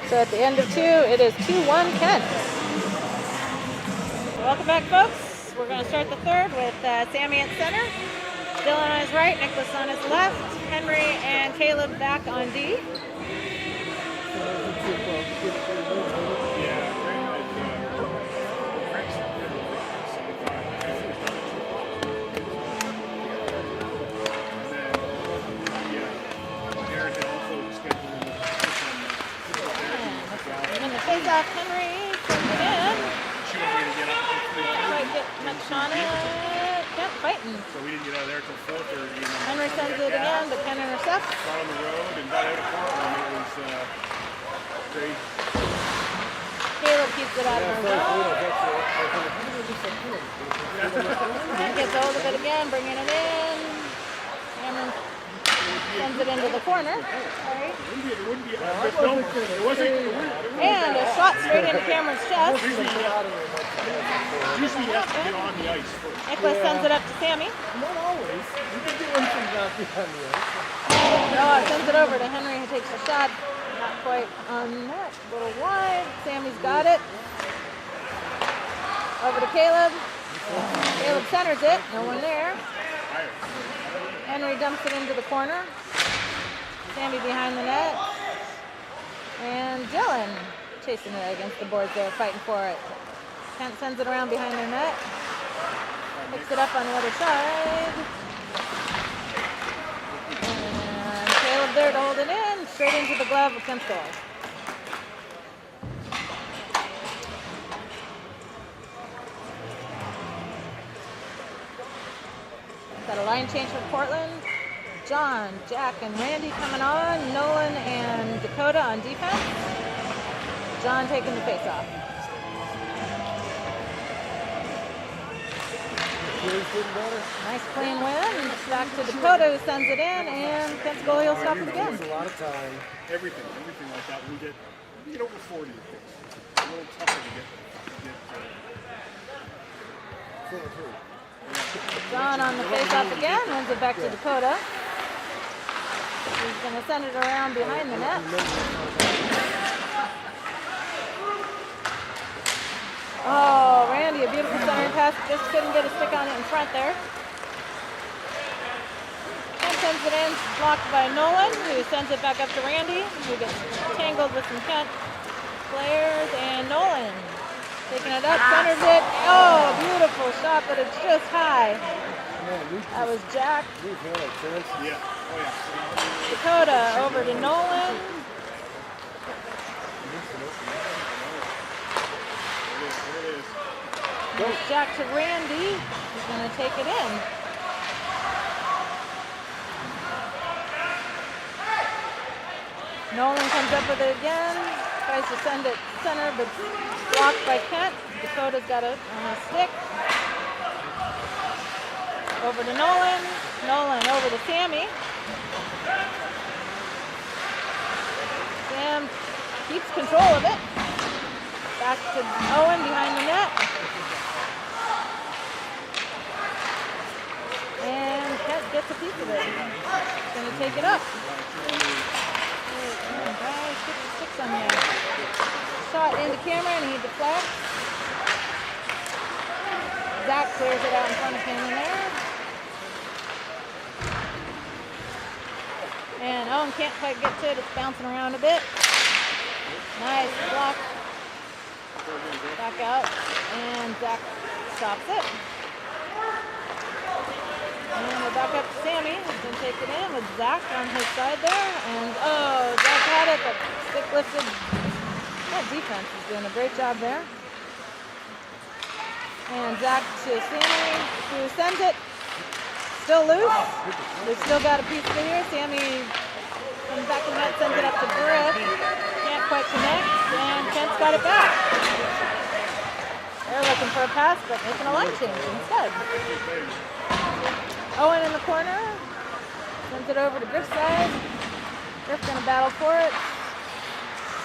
So at the end of 2, it is 2-1 Kent. Welcome back, folks. We're going to start the third with Sammy at center, Dylan on his right, Nicholas on his left, Henry and Caleb back on D. Face-off, Henry sends it in. Can't quite get much on it. Kent fighting. So we didn't get out of there till 4:30. Henry sends it again, but Kent intercepts. Got on the road and got out of Portland. It was great. Caleb keeps it out of her zone. Kent gets hold of it again, bringing it in. Cameron sends it into the corner. And a shot straight into Cameron's chest. Nicholas sends it up to Sammy. Not always. You can do anything out behind the ice. Oh, sends it over to Henry, who takes a shot. Not quite on net. A little wide. Sammy's got it. Over to Caleb. Caleb centers it. No one there. Henry dumps it into the corner. Sammy behind the net. And Dylan chasing it against the boards there, fighting for it. Kent sends it around behind their net. Picks it up on the other side. And Caleb there to hold it in. Straight into the glove of Kent's goal. Got a line change for Portland. John, Jack, and Randy coming on. Nolan and Dakota on defense. John taking the face-off. Nice clean win. Back to Dakota, who sends it in, and Kent's goalie will stop it again. A lot of time. Everything like that. We get over 40. It's a little tougher to get. John on the face-off again, runs it back to Dakota. He's going to send it around behind the net. Oh, Randy, a beautiful center pass. Just couldn't get a stick on it in front there. Kent sends it in, blocked by Nolan, who sends it back up to Randy, who gets tangled with some Kent players. And Nolan taking it up, centers it. Oh, beautiful shot, but it's just high. That was Jack. Yeah. Oh, yeah. Dakota over to Nolan. There's Jack to Randy. He's going to take it in. Nolan comes up with it again. Tries to send it center, but blocked by Kent. Dakota's got it on a stick. Over to Nolan. Nolan over to Sammy. Sam keeps control of it. Back to Owen behind the net. And Kent gets a piece of it. He's going to take it up. Guys, 56 on there. Shot into Cameron, he deflects. Zach clears it out in front of him in there. And Owen can't quite get to it. It's bouncing around a bit. Nice block. Back out. And Zach stops it. And we're back up to Sammy. He's going to take it in with Zach on his side there. And oh, Zach had it, but stick lifted. That defense is doing a great job there. And Zach to Sammy, who sends it. Still loose. They've still got a piece of it here. Sammy comes back in the net, sends it up to Griff. Can't quite connect, and Kent's got it back. They're looking for a pass, but making a line change instead. Owen in the corner. Sends it over to Griff's side. Griff's going to battle for it.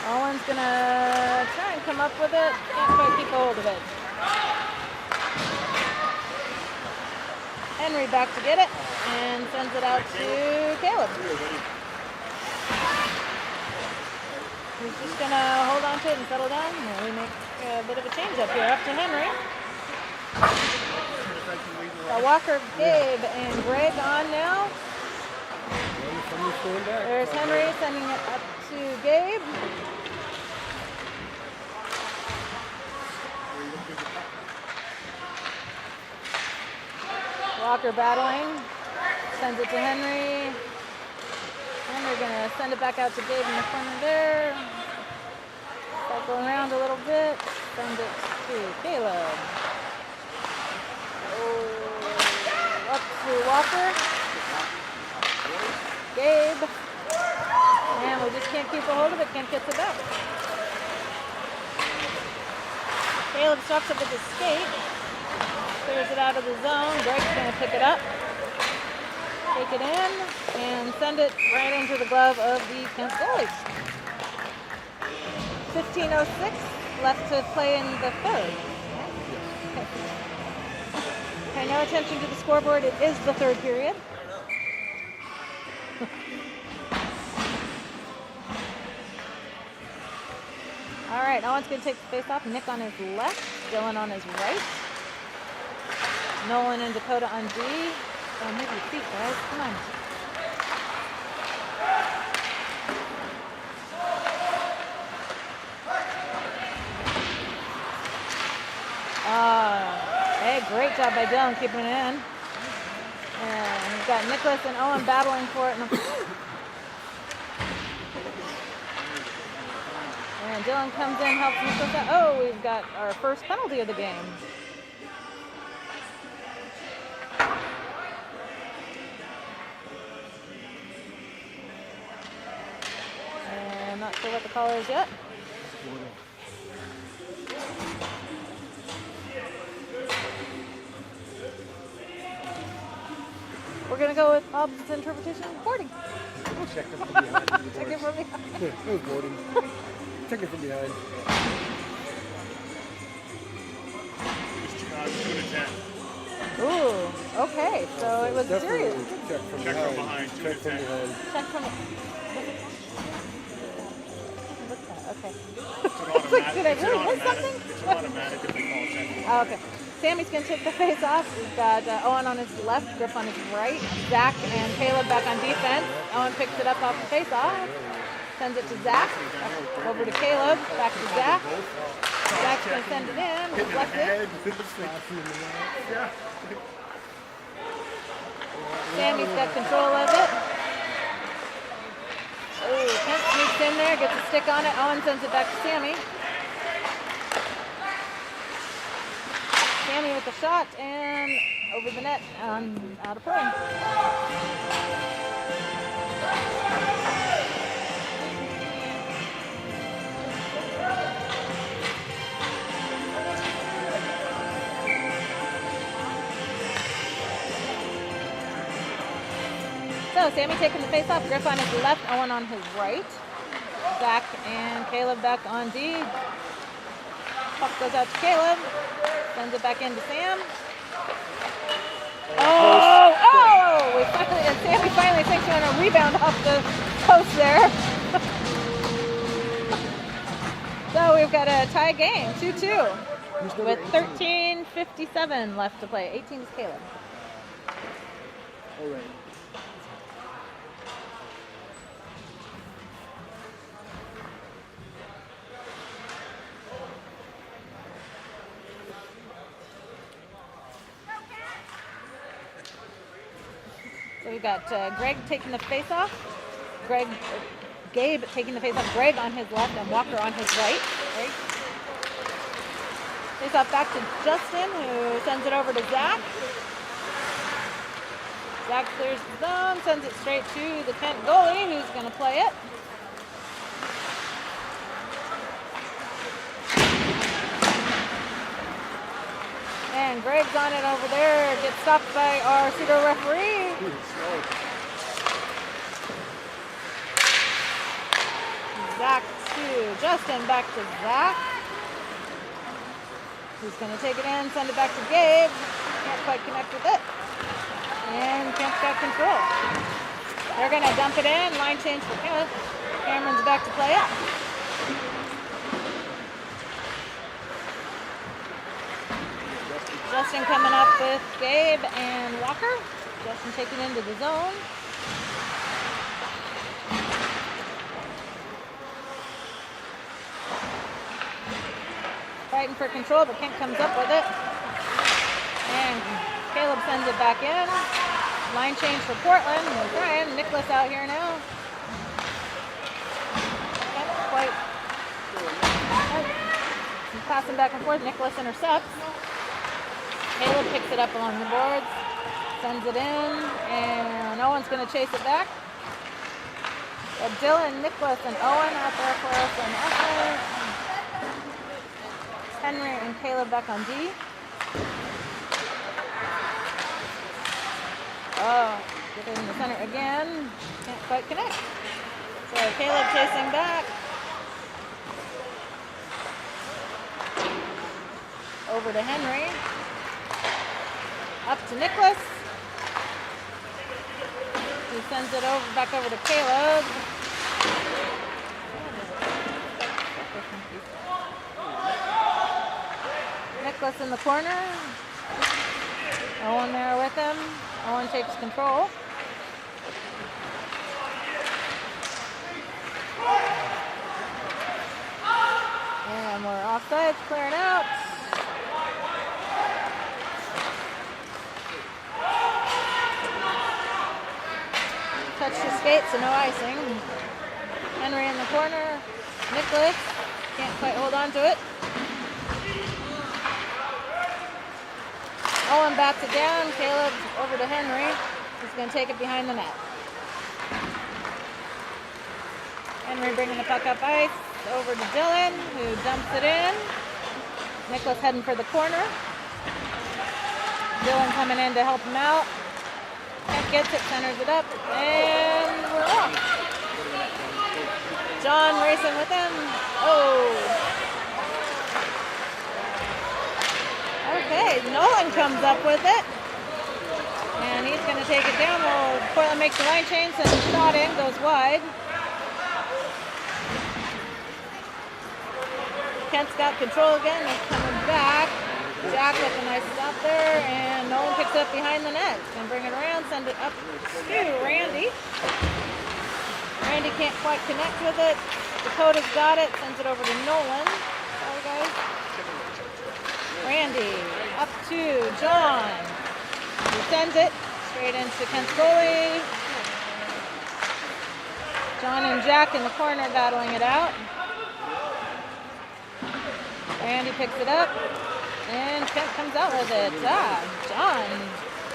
Owen's going to try and come up with it. Can't quite keep a hold of it. Henry back to get it and sends it out to Caleb. He's just going to hold on to it and settle down. And we make a bit of a change up here. Up to Henry. Got Walker, Gabe, and Greg on now. There's Henry sending it up to Gabe. Walker battling. Sends it to Henry. Henry gonna send it back out to Gabe in the corner there. Cycle around a little bit. Send it to Caleb. Up to Walker. Gabe. And we just can't keep a hold of it, can't get it back. Caleb stops up with his skate. Clears it out of the zone. Greg's going to pick it up. Take it in and send it right into the glove of the Kent goalies. 15:06 left to play in the third. Pay no attention to the scoreboard. It is the third period. All right, Owen's going to take the face off. Nick on his left, Dylan on his right. Nolan and Dakota on D. Oh, move your feet, guys. Come on. Hey, great job by Dylan keeping it in. And we've got Nicholas and Owen battling for it. And Dylan comes in, helps Nicholas out. Oh, we've got our first penalty of the game. And I'm not sure what the call is yet. We're going to go with Bob's interpretation and boarding. We'll check it from behind. Check it from behind. It was boarding. Check it from behind. Ooh, okay. So it was serious. Check from Check behind. from behind. Check from behind. Check from. What's that? Okay. It's like, did I really miss something? It's an automatic if they call it technical. Oh, okay. Sammy's going to take the face off. We've got Owen on his left, Griff on his right. Zach and Caleb back on defense. Owen picks it up off the face off. Sends it to Zach. Over to Caleb. Back to Zach. Zach's going to send it in. Deflected. Sammy's got control of it. Oh, Kent sneaks in there, gets a stick on it. Owen sends it back to Sammy. Sammy with the shot and over the net out of play. So Sammy taking the face off, Griff on his left, Owen on his right. Zach and Caleb back on D. Puck goes out to Caleb. Sends it back into Sam. Sammy finally thinks we're on a rebound off the post there. So we've got a tie game, 2-2, with 13:57 left to play. 18 is Caleb. All right. So we've got Greg taking the face off. Gabe taking the face off. Greg on his left and Walker on his right. Greg. Face off back to Justin, who sends it over to Zach. Zach clears the zone, sends it straight to the Kent goalie, who's going to play it. And Greg's on it over there. Gets stopped by our pseudo referee. Zach to Justin, back to Zach. Who's going to take it in, send it back to Gabe. Can't quite connect with it. And Kent's got control. They're going to dump it in. Line change for Kent. Cameron's back to play up. Justin coming up with Gabe and Walker. Justin taking into the zone. Fighting for control, but Kent comes up with it. And Caleb sends it back in. Line change for Portland. We're trying. Nicholas out here now. Can't quite. He's passing back and forth. Nicholas intercepts. Caleb picks it up along the boards. Sends it in. And Owen's going to chase it back. But Dylan, Nicholas, and Owen out there for us and effort. Henry and Caleb back on D. Oh, get it in the center again. Can't quite connect. So Caleb chasing back. Over to Henry. Up to Nicholas. He sends it back over to Caleb. Nicholas in the corner. Owen there with him. Owen takes control. And we're offsides, clearing out. Touched his skate, so no icing. Henry in the corner. Nicholas can't quite hold on to it. Owen bats it down. Caleb over to Henry. He's going to take it behind the net. Henry bringing the puck up ice. Over to Dylan, who dumps it in. Nicholas heading for the corner. Dylan coming in to help him out. Kent gets it, centers it up, and we're off. John racing with him. Oh. Okay, Nolan comes up with it. And he's going to take it down. Well, Portland makes the line change, and the shot in goes wide. Kent's got control again. He's coming back. Jack with a nice stop there, and Nolan picks it up behind the net. Gonna bring it around, send it up to Randy. Randy can't quite connect with it. Dakota's got it, sends it over to Nolan. Sorry, guys. Randy up to John. He sends it straight into Kent's goalie. John and Jack in the corner battling it out. Randy picks it up. And Kent comes out with it. John.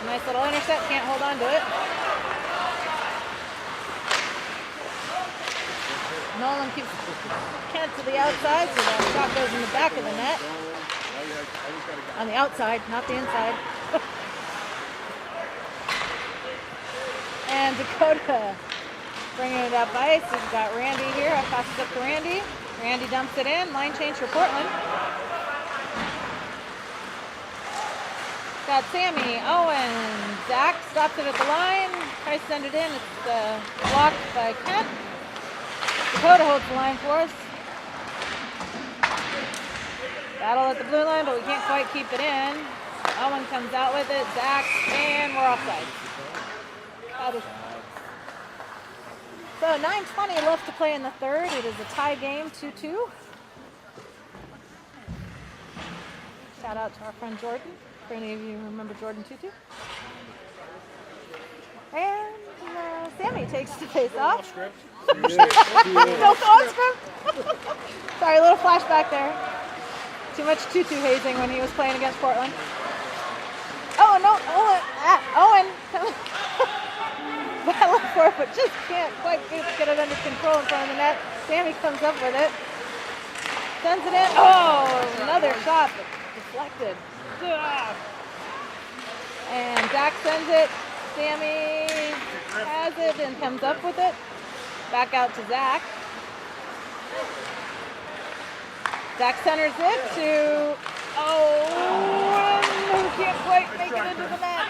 Nice little intercept. Can't hold on to it. Nolan keeps Kent to the outside, so the shot goes in the back of the net. On the outside, not the inside. And Dakota bringing it up ice. We've got Randy here. I pass it up to Randy. Randy dumps it in. Line change for Portland. Got Sammy, Owen, Zach stops it at the line. Tries to send it in. It's blocked by Kent. Dakota holds the line for us. Battle at the blue line, but we can't quite keep it in. Owen comes out with it. Zach, and we're offside. So 9:20 left to play in the third. It is a tie game, 2-2. Shout out to our friend Jordan. For any of you who remember Jordan Tutu. And Sammy takes the face off. No off script. Sorry, a little flashback there. Too much Tutu hazing when he was playing against Portland. Oh, no, Owen. Battling for it, but just can't quite get it under control in front of the net. Sammy comes up with it. Sends it in. Oh, another shot, but deflected. And Zach sends it. Sammy has it and comes up with it. Back out to Zach. Zach centers it to Owen, who can't quite make it into the net.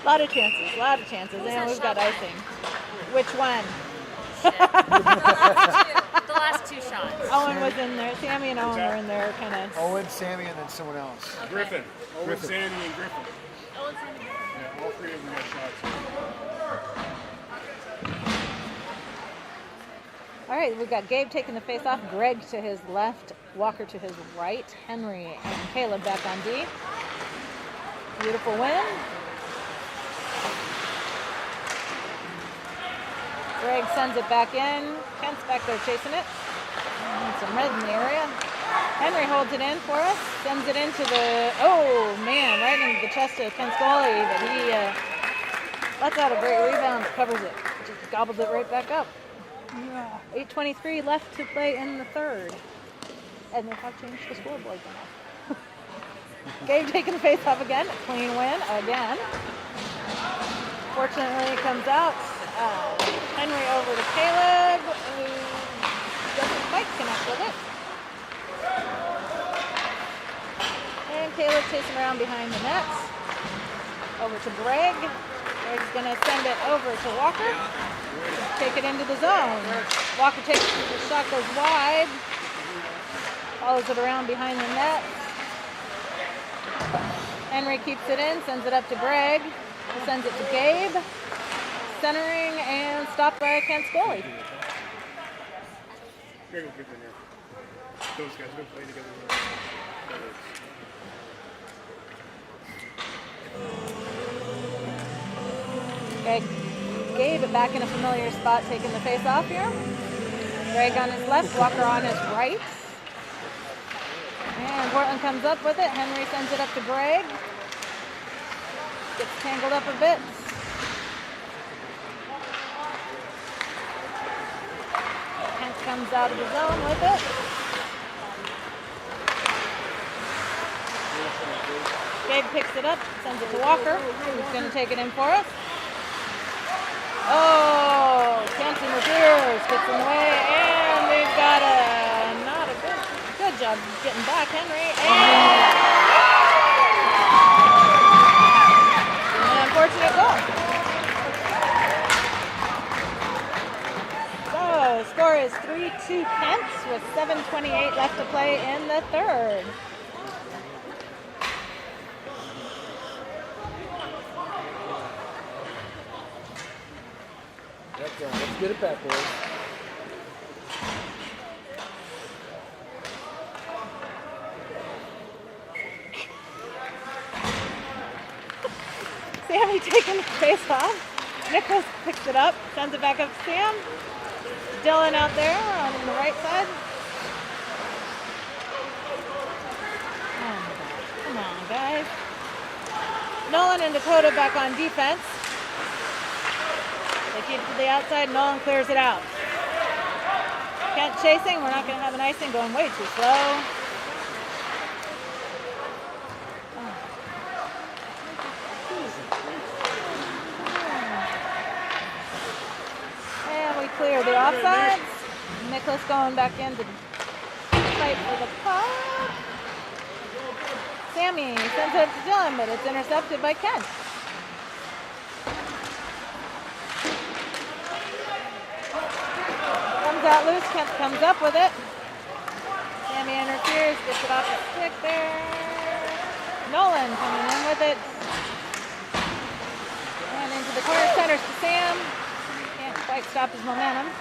A lot of chances, And we've got icing. Which one? Sammy and then someone else. Okay. Griffin. Owen, Griffin. Sandy, and Griffin. Oh, it's Sandy. Yeah, all three of them got shots. All right, we've got Gabe taking the face off, Greg to his left, Walker to his right, Henry and Caleb back on D. Beautiful win. Greg sends it back in. Kent's back there chasing it. Need some red in the area. Henry holds it in for us, sends it into the, oh man, right into the chest of Kent's goalie, but he lets out a great rebound that covers it. Just gobbles it right back up. 8:23 left to play in the third. And they have changed the scoreboard now. Gabe taking the face off again. A clean win again. Fortunately, it comes out. Henry over to Caleb, who doesn't quite connect with it. And Caleb chasing around behind the nets. Over to Greg. Greg's going to send it over to Walker. Take it into the zone. Walker takes the shot, goes wide. Follows it around behind the net. Henry keeps it in, sends it up to Greg. He sends it to Gabe. Centering and stopped by Kent's goalie. Greg will get in there. Those guys will play together. Okay, Gabe back in a familiar spot, taking the face off here. Greg on his left, Walker on his right. And Portland comes up with it. Henry sends it up to Greg. Gets tangled up a bit. Kent comes out of the zone with it. Gabe picks it up, sends it to Walker, who's going to take it in for us. Oh, Kent in his ears, gets in the way, and we've got not a good job getting back, Henry, and an unfortunate goal. So, score is 3-2 Kent with 7:28 left to play in the third. Let's get it back, boys. Sammy taking the face off. Nicholas picks it up, sends it back up to Sam. Dylan out there on the right side. Oh my gosh. Come on, guys. Nolan and Dakota back on defense. They keep it to the outside. Nolan clears it out. Kent chasing. We're not going to have an icing, going way too slow. And we clear the offsides. Nicholas going back in to fight for the puck. Sammy sends it up to Dylan, but it's intercepted by Kent. Comes out loose, Kent comes up with it. Sammy interferes, gets it off the stick there. Nolan coming in with it. And into the corner, centers to Sam. Can't quite stop his momentum.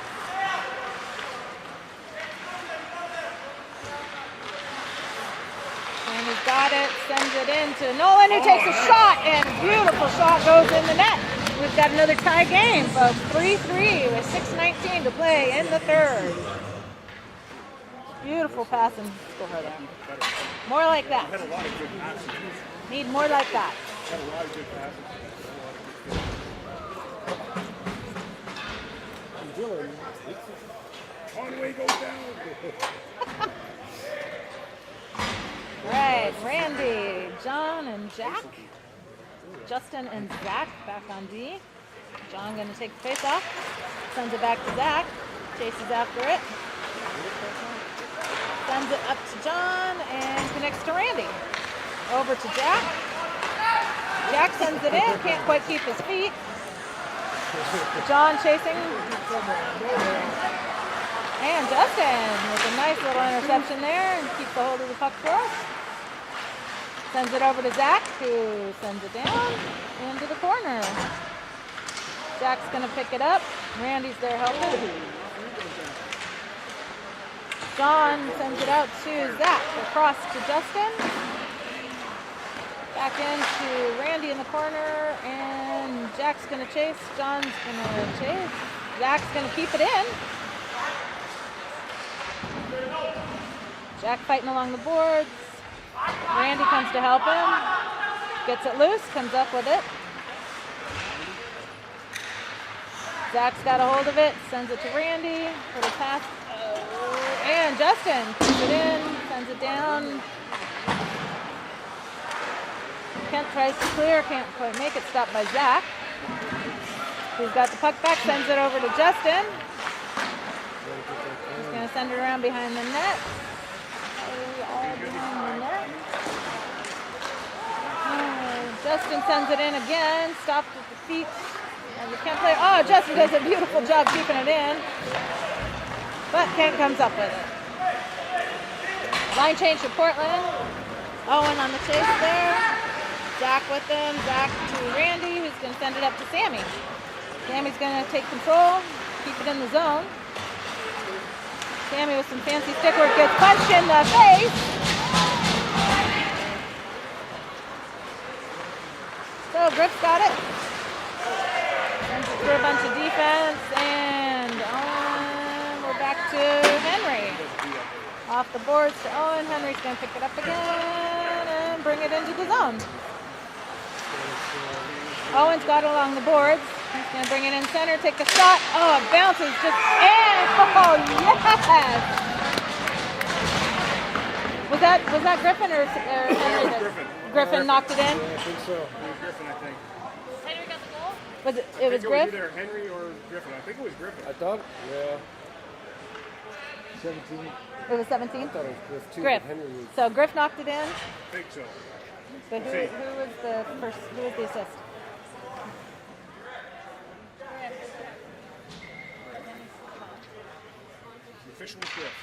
And he's got it, sends it in to Nolan, who takes a shot, and a beautiful shot goes in the net. We've got another tie game, folks. 3-3 with 6:19 to play in the third. Beautiful pass and score there. More like that. Had a lot of good passes. Need more like that. Had a lot of good passes. Dylan. Conway goes down. Right, Randy, John, and Jack. Justin and Zach back on D. John going to take the face off. Sends it back to Zach. Chases after it. Sends it up to John and connects to Randy. Over to Jack. Jack sends it in. Can't quite keep his feet. John chasing. And Justin with a nice little interception there and keeps a hold of the puck for us. Sends it over to Zach, who sends it down into the corner. Zach's going to pick it up. Randy's there helping. John sends it out to Zach, across to Justin. Back into Randy in the corner, and Jack's going to chase. John's going to chase. Zach's going to keep it in. Jack fighting along the boards. Randy comes to help him. Gets it loose, comes up with it. Zach's got a hold of it, sends it to Randy. Little pass. And Justin puts it in, sends it down. Kent tries to clear, can't quite make it. Stopped by Zach. He's got the puck back, sends it over to Justin. He's going to send it around behind the net. Justin sends it in again, stopped at the feet of the Kent player. Oh, Justin does a beautiful job keeping it in. But Kent comes up with it. Line change to Portland. Owen on the chase there. Zach with him. Zach to Randy, who's going to send it up to Sammy. Sammy's going to take control, keep it in the zone. Sammy with some fancy stick work gets punched in the face. So Griff's got it. Sends it through a bunch of defense, and we're back to Henry. Off the boards to Owen. Henry's going to pick it up again and bring it into the zone. Owen's got it along the boards. He's going to bring it in center, take the shot. Oh, it bounces just in. Oh, yes! Was that Griffin or Henry? Griffin knocked it in? Yeah, I think so. It was Griffin, I think. Henry got the goal? Was it was Griff? Either Henry or Griffin. I think it was Griffin. I thought, yeah. 17. It was 17? I thought it was Griff too. Griff. But Henry was. So Griff knocked it in. I think so. But who was the first? Who was the assist? The official was Griff.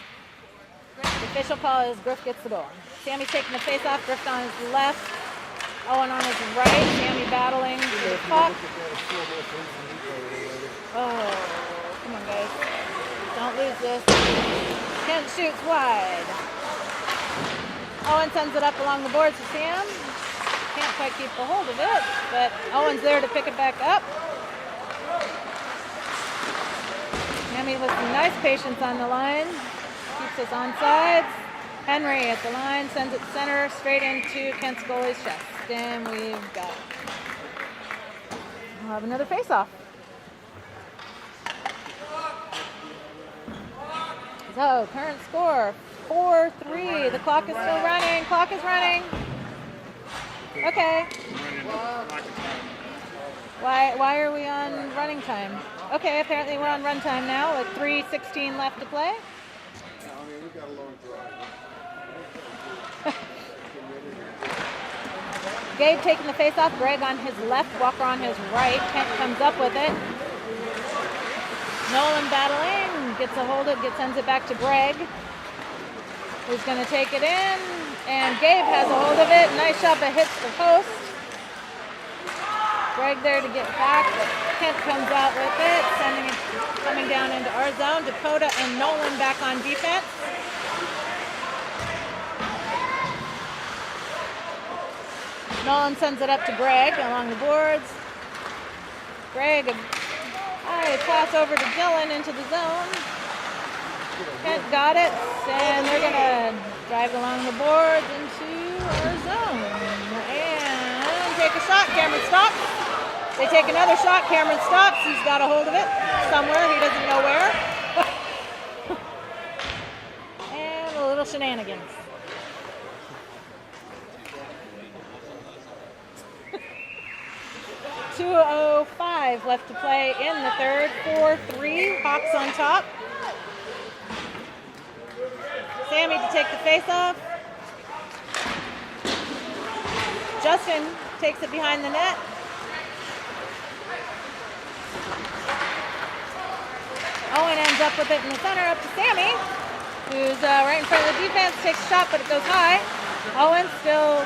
The official call is Griff gets the goal. Sammy's taking the face off. Griff on his left. Owen on his right. Sammy battling for the puck. Oh, come on, guys. Don't lose this. Kent shoots wide. Owen sends it up along the boards to Sam. Can't quite keep a hold of it, but Owen's there to pick it back up. Sammy with some nice patience on the line. Keeps us on sides. Henry at the line, sends it center, straight into Kent's goalie's chest. And we've got, we'll have another face-off. So, current score, 4-3. The clock is still running. Clock is running. Okay. Why are we on running time? Okay, apparently we're on run time now with 3:16 left to play. I mean, we got a long drive. Gabe taking the face off. Greg on his left. Walker on his right. Kent comes up with it. Nolan battling. Gets a hold of it. Sends it back to Greg, who's going to take it in. And Gabe has a hold of it. Nice shot, but hits the post. Greg there to get back. Kent comes out with it. Sending it, coming down into our zone. Dakota and Nolan back on defense. Nolan sends it up to Greg along the boards. Greg, a pass over to Dylan into the zone. Kent got it, and they're going to drive along the boards into our zone. And take a shot. Cameron stops. They take another shot. Cameron stops. He's got a hold of it somewhere. He doesn't know where. And a little shenanigans. 2:05 left to play in the third. 4-3. Hawks on top. Sammy to take the face off. Justin takes it behind the net. Owen ends up with it in the center, up to Sammy, who's right in front of the defense. Takes a shot, but it goes high. Owen still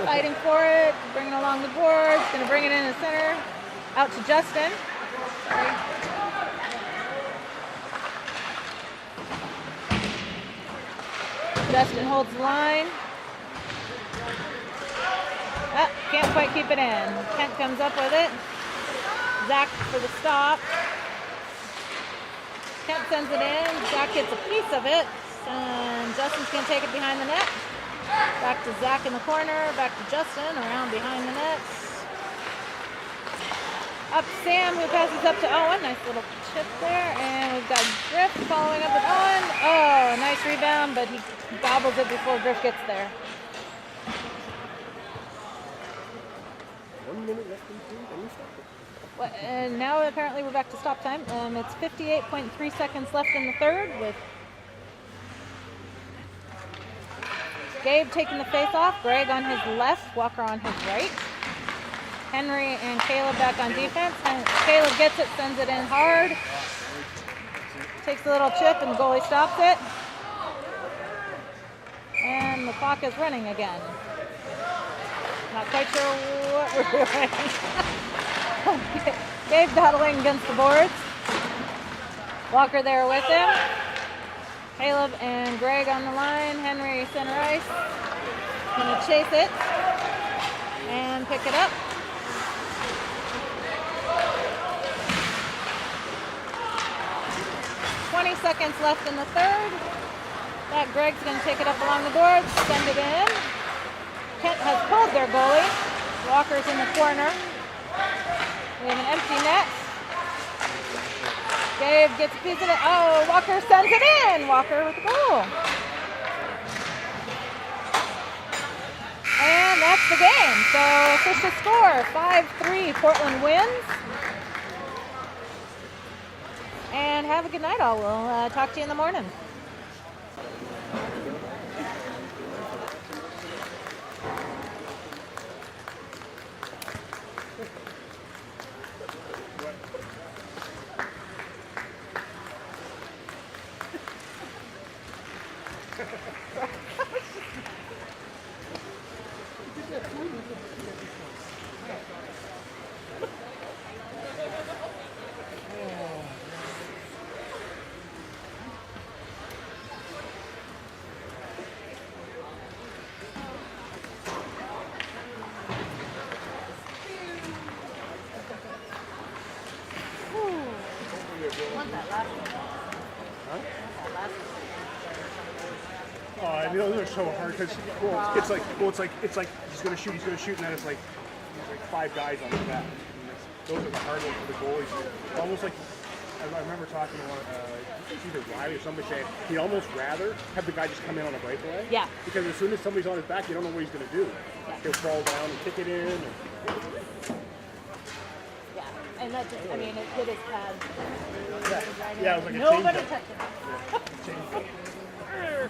fighting for it, bringing along the boards, going to bring it in the center, out to Justin. Sorry. Justin holds the line. Ah, can't quite keep it in. Kent comes up with it. Zach for the stop. Kent sends it in. Zach gets a piece of it. And Justin's going to take it behind the net. Back to Zach in the corner. Back to Justin around behind the net. Up Sam, who passes up to Owen. Nice little chip there. And we've got Griff following up with Owen. Oh, nice rebound, but he gobbles it before Griff gets there. 1 minute left in two, then we stop it. Well, and now apparently we're back to stop time. It's 58.3 seconds left in the third with Gabe taking the face off, Greg on his left, Walker on his right. Henry and Caleb back on defense. And Caleb gets it, sends it in hard. Takes a little chip and the goalie stops it. And the clock is running again. Not quite sure what we're doing. Gabe battling against the boards. Walker there with him. Caleb and Greg on the line. Henry center ice. Gonna chase it and pick it up. "20 seconds left in the third. That Greg's gonna take it up along the boards, send it in. Kent has pulled their goalie. Walker's in the corner. We have an empty net. Gabe gets a piece of it. Oh, Walker sends it in. Walker with the goal. And that's the game. So official score, 5-3, Portland wins. And have a good night all. We'll talk to you in the morning. I mean, those are so hard because it's like he's gonna shoot, and then it's like there's like 5 guys on his back. Those are the hard ones for the goalies. It's almost like I remember talking to one, it's either Riley or somebody saying he'd almost rather have the guy just come in on a breakaway. Yeah. Because as soon as somebody's on his back, you don't know what he's gonna do. Yeah. He'll crawl down and kick it in. Yeah, and that just, I mean, it hit his pad. Yeah, it was like a Nobody change-up. touched it. Yeah.